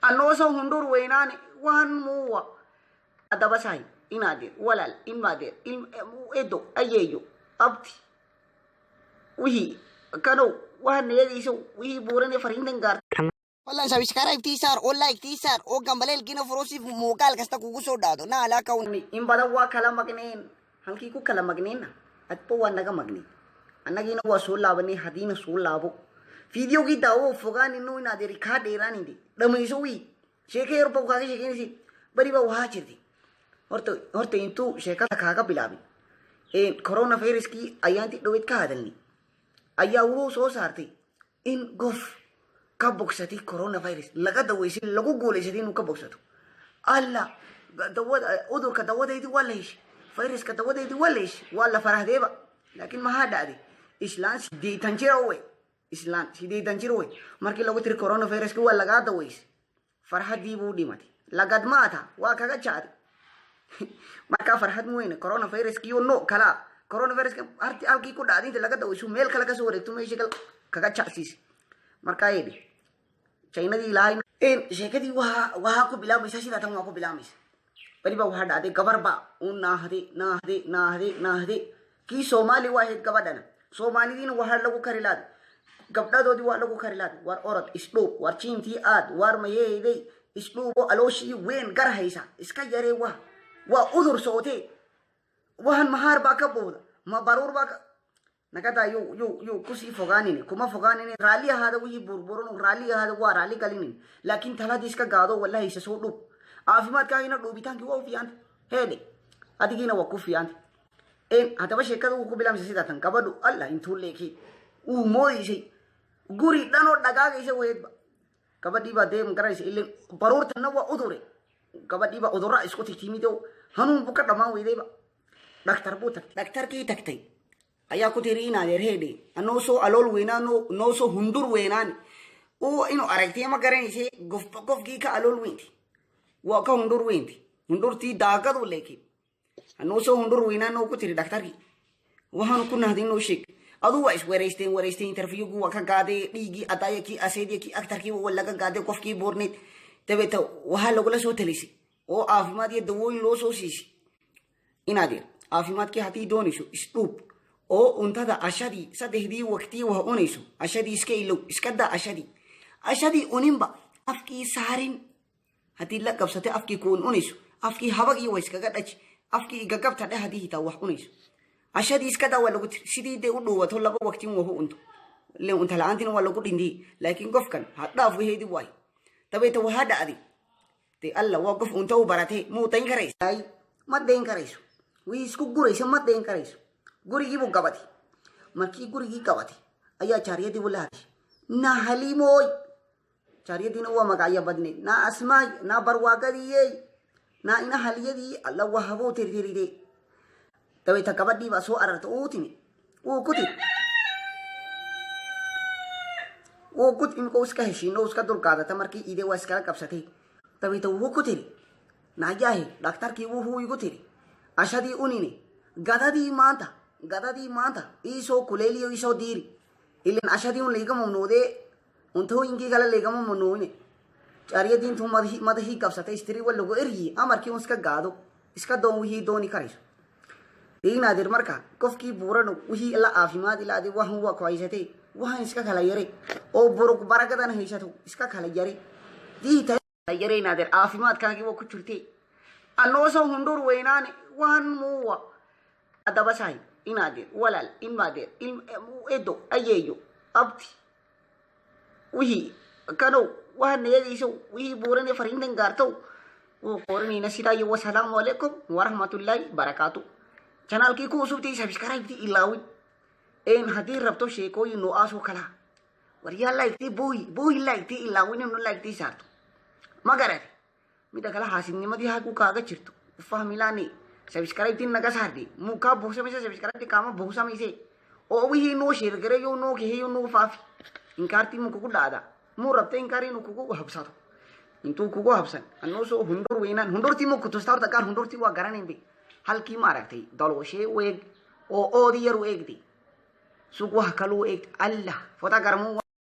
النوسو هندور وينان وهن مو أدبساي إنادير ولا إنادير إدو أيجو أبتي وهي كانوا وهن يجيسو وهي بورني فريندن قار والله سبسكرايب تيسار او لايك تيسار او gambalel kina frosi mokal kasta kugu so dado na ala kaun in bada wa kala magnin halki ku kala magnin at po wa naga magni annagina wa so labani hadina so labo video ki dawo fogani no ina de rikha derani di damai so wi sheke yor po ka sheke ni si bari ba wa chirdi horto intu sheka ka ka bilabi corona virus ki ayanti dowit ka hadalni aya wo so sarti in gof كبوكساتي كورونا فيروس لقد دويسي لقو قولي سدين وكبوكساتو الله دوّد أدور كدوّد يدي ولا إيش فيروس كدوّد يدي ولا إيش ولا فرح ديبا لكن ما هذا عادي إسلام سيدي تنشروي إسلام سيدي تنشروي مركي لو تري كورونا فيروس كوا لقد دويس فرح ديبو ديماتي لقد ماتا واكا شادي مركا فرح موين كورونا فيروس كيو نو كلا كورونا فيروس كارتي ألقي كود عادي لقد دويسو ميل كلا كسورة تومي شكل كذا شاسيس marka yedi china di lain shekadi waha ko bilamis sida tan ko bilamis bari ba waha dade gabar ba na hade ki somali wahid gabadana somali din waha lagu karilad gabda dodi wa lagu karilad war orat islo war chinti ad war maye dei islo aloshi wen gar haisa iska yare wa udur sote wahan mahar ba ka boda ma barur ba نكذا يو كوسي فوغانيني كوما فوغانيني رالي هذا وهي بوربورون رالي هذا ورالي كليني لكن ثلا ديسكا غادو والله يسسودو عافيمات كاينا دوبي تانكي وو فيانت هيدي ادينا وقف فيانت هذا باش كذا وكو بلا مسيدا تان كبدو الله انتو ليكي وموي شي غوري دانو دغاغي شي ويد كبدي با ديم كرايس إلين برور تنوا أدوري كبدي با أدورا إسكو تيمي دو هنون بكرة ما ويدي با دكتور بوتك دكتور كي تكتي ayah ko tiri ina der hede anoso alol wena no so hundur wena ni o ino arekti ma garen se gof gi ka alol winti wa ka hundur ti daga do leki anoso hundur wena no ko tiri daktar gi wahan ku na din no shik otherwise where is the interview gu ka gade digi ataya ki asedi ki aktar ki wala ka gade kof ki bornit tebe to waha logla so telisi o afimat ye do lo so sisi ina der afimat ki hati doni so stup او انت دا اشدي صدهدي وقتي وهونيسو اشدي سكيلو اسكدا اشدي اونيمبا افكي سارين هتي لا قبسته افكي كون اونيسو افكي هبغي ويسكا قدچ افكي غغبت ده هدي تا وح اونيسو اشدي اسكدا ولا قلت سيدي دي ودو وتو لبا وقتي وهو انت لي انت لانتين ولا قدندي لكن قفكن حدا في هدي واي تبي تو هدا ادي تي الله وقف انت وبرته مو تين كريس اي ما دين كريس ويسكو غوريس ما دين كريس guri gi bugabati marki guri gi kawati aya chariya di bulati na halimoy chariya di no maga aya badne na asma na barwagadi ye na ina haliyadi allah wahabo tiriri de tawe takabadi ba so ararto utini o kutin ko uska heshino uska durkada ta marki ide waska kapsati tawe to wo kutiri na jahe doctor ki wo hu yugutiri ashadi unini gadadi manta iso kulelio iso diri ilen ashadi un legam monode unto ingi gala legam monone chariya din thu madhi kapsate istri wal logo eri amar ki uska gado iska do hi doni kariso dina dir marka kofki burano uhi alla afimad ila di wa huwa qaisate wa iska khala yare o buruk baragadan heishatu iska khala yare di ta yare nadir afimad kan ki wo kuchurti anoso hundur weinani wan muwa adabasai inadir walal inmadir edo ayeyo abti wihi kano wahan yegiso wihi burane farinden garto wo korni nasida yo wassalamu alaikum warahmatullahi barakatuh channel ki ko subti subscribe ti ilawi en hadir rabto sheko no aso kala wariya like ti boy like ti ilawi no like ti sarto magare mida kala hasin ni madi ha ku kaga chirto fahmilani subscribe tin naga sardi muka bohsa me subscribe ti kama bohsa me se o wi no share kare yo no ke yo no fafi inkarti muku ku dada mu rabte inkari no ku habsato intu ku habsan anno so hundur wena hundur ti muku to star takar hundur ti wa garane be halki marakti dalo she weg o di yeru egdi suku hakalu ek allah fota garmu